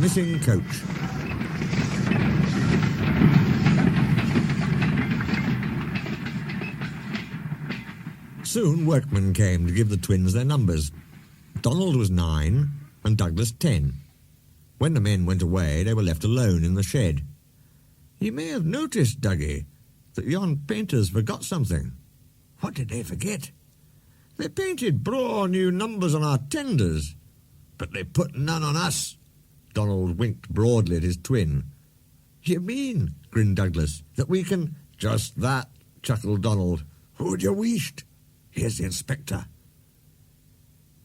missing coach. Soon workmen came to give the twins their numbers. Donald was 9 and Douglas 10. When the men went away, they were left alone in the shed. "You may have noticed, Dougie, that yon painters forgot something." "What did they forget?" "They painted braw new numbers on our tenders, but they put none on us." Donald winked broadly at his twin. "You mean," grinned Douglas, "that we can—" "Just that," chuckled Donald. "Who'd you wished? Here's the inspector."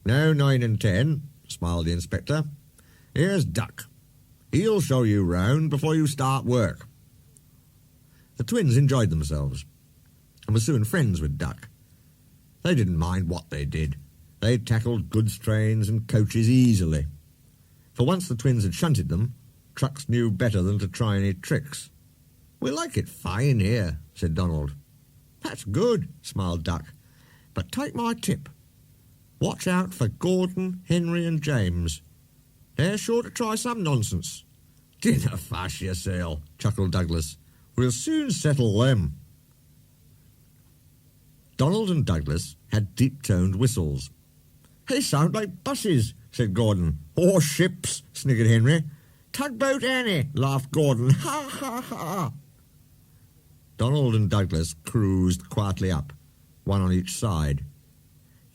"No 9 and 10, smiled the inspector. "Here's Duck. He'll show you round before you start work." The twins enjoyed themselves and were soon friends with Duck. They didn't mind what they did. They tackled goods trains and coaches easily. For once the twins had shunted them, trucks knew better than to try any tricks. "We like it fine here," said Donald. "That's good," smiled Duck. "But take my tip. Watch out for Gordon, Henry and James. They're sure to try some nonsense." "Dinna fash yourself," chuckled Douglas. "We'll soon settle them." Donald and Douglas had deep-toned whistles. "They sound like buses," said Gordon. "Or ships," sniggered Henry. "Tugboat Annie," laughed Gordon. "Ha, ha, ha." Donald and Douglas cruised quietly up, one on each side.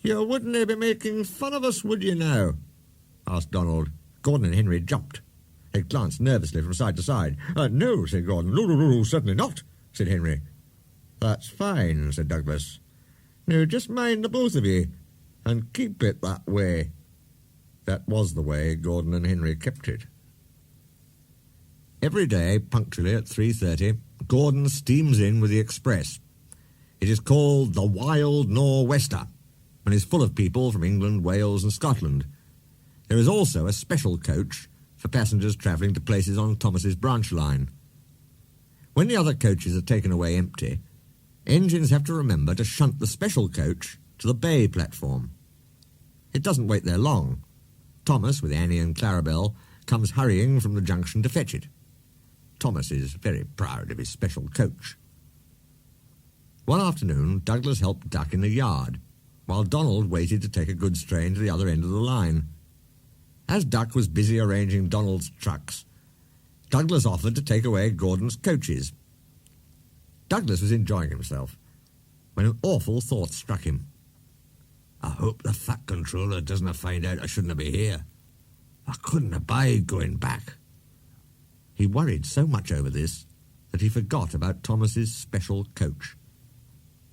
"You wouldn't be making fun of us, would you now?" asked Donald. Gordon and Henry jumped. They glanced nervously from side to side. "No," said Gordon. No, certainly not," said Henry. "That's fine," said Douglas. "Now just mind the both of you, and keep it that way." That was the way Gordon and Henry kept it. Every day, punctually at 3:30, Gordon steams in with the express. It is called the Wild Nor'Wester, and is full of people from England, Wales and Scotland. There is also a special coach for passengers travelling to places on Thomas's branch line. When the other coaches are taken away empty, engines have to remember to shunt the special coach to the bay platform. It doesn't wait there long. Thomas, with Annie and Clarabelle, comes hurrying from the junction to fetch it. Thomas is very proud of his special coach. One afternoon, Douglas helped Duck in the yard, while Donald waited to take a goods train to the other end of the line. As Duck was busy arranging Donald's trucks, Douglas offered to take away Gordon's coaches. Douglas was enjoying himself when an awful thought struck him. "I hope the fat controller doesn't find out I shouldn't be here. I couldn't abide going back." He worried so much over this that he forgot about Thomas's special coach.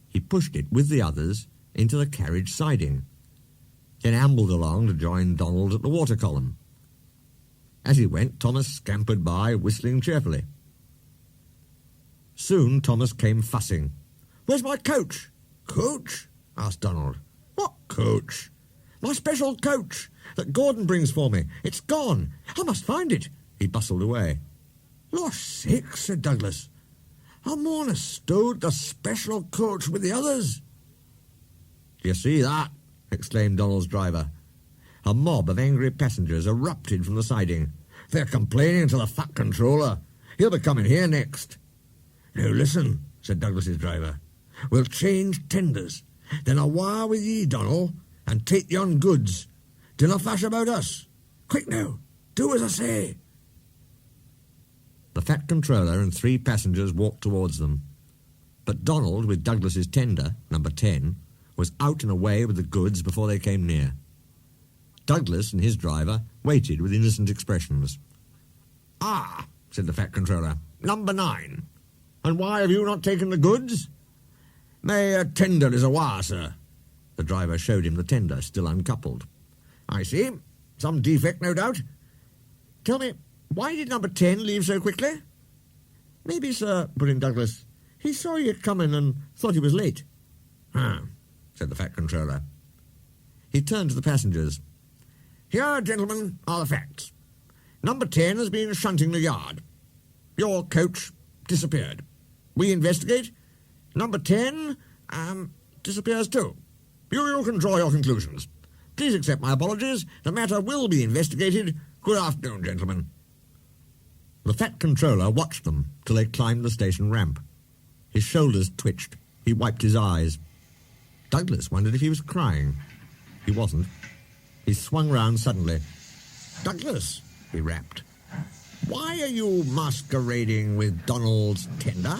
He pushed it with the others into the carriage siding, then ambled along to join Donald at the water column. As he went, Thomas scampered by, whistling cheerfully. Soon Thomas came fussing. "Where's my coach?" "Coach?" asked Donald. "What coach?" "My special coach that Gordon brings for me. It's gone. I must find it." He bustled away. "Losh sakes," said Douglas. "I'm on a stowed the special coach with the others." "Do you see that?" exclaimed Donald's driver. A mob of angry passengers erupted from the siding. "They're complaining to the fat controller. He'll be coming here next." "Now listen," said Douglas's driver. "We'll change tenders. Then I'll wire with ye, Donald, and take yon goods. Dinna fash about us. Quick now, do as I say." The fat controller and 3 passengers walked towards them. But Donald, with Douglas's tender, number 10, was out and away with the goods before they came near. Douglas and his driver waited with innocent expressions. "Ah," said the fat controller, "number 9. And why have you not taken the goods?" "My tender is awa, sir." The driver showed him the tender, still uncoupled. "I see. Some defect, no doubt. Tell me, why did number 10 leave so quickly?" "Maybe, sir," put in Douglas, "he saw you coming and thought he was late." Said the fat controller. He turned to the passengers. "Here, gentlemen, are the facts. Number 10 has been shunting the yard. Your coach disappeared. We investigate. Number 10 disappears too. You can draw your conclusions. Please accept my apologies. The matter will be investigated. Good afternoon, gentlemen." The fat controller watched them till they climbed the station ramp. His shoulders twitched. He wiped his eyes. Douglas wondered if he was crying. He wasn't. He swung round suddenly. "Douglas," he rapped, "why are you masquerading with Donald's tender?"